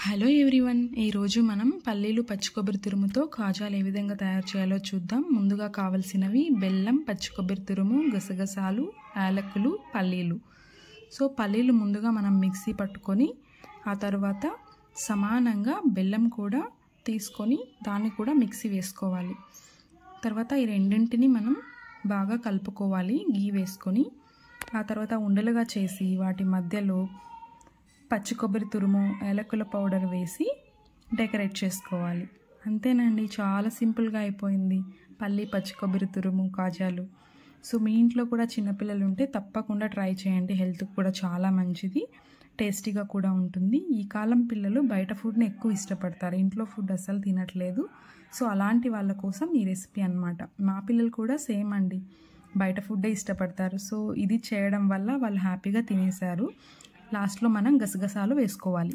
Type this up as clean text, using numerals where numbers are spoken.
Hello everyone, ఈరోజు మనం పల్లీలు పచ్చి కొబ్బరి తురుముతో కాజాలు ఏ విధంగా తయారు చేయాలో చూద్దాం. ముందుగా కావాల్సినవి బెల్లం, పచ్చి కొబ్బరి తురుము, గసగసాలు, యాలకులు, పల్లీలు. సో పల్లీలు ముందుగా మనం మిక్సీ పట్టుకొని ఆ తర్వాత సమానంగా బెల్లం కూడా తీసుకొని దాన్ని కూడా మిక్సీ వేసుకోవాలి. తర్వాత ఈ రెండింటిని మనం బాగా కలుపుకోవాలి గీ వేసుకొని. ఆ తర్వాత ఉండలుగా చేసి వాటి మధ్యలో పచ్చి కొబ్బరి తురుము, యాలకుల పౌడర్ వేసి డెకరేట్ చేసుకోవాలి. అంతేనండి, చాలా సింపుల్గా అయిపోయింది పల్లి పచ్చి కొబ్బరి తురుము కాజాలు. సో మీ ఇంట్లో కూడా చిన్నపిల్లలు ఉంటే తప్పకుండా ట్రై చేయండి. హెల్త్కి కూడా చాలా మంచిది, టేస్టీగా కూడా ఉంటుంది. ఈ కాలం పిల్లలు బయట ఫుడ్ని ఎక్కువ ఇష్టపడతారు, ఇంట్లో ఫుడ్ అస్సలు తినట్లేదు. సో అలాంటి వాళ్ళ కోసం ఈ రెసిపీ అన్నమాట. మా పిల్లలు కూడా సేమ్ అండి, బయట ఫుడ్డే ఇష్టపడతారు. సో ఇది చేయడం వల్ల వాళ్ళు హ్యాపీగా తినేశారు. లాస్ట్లో మనం గసగసాలు వేసుకోవాలి.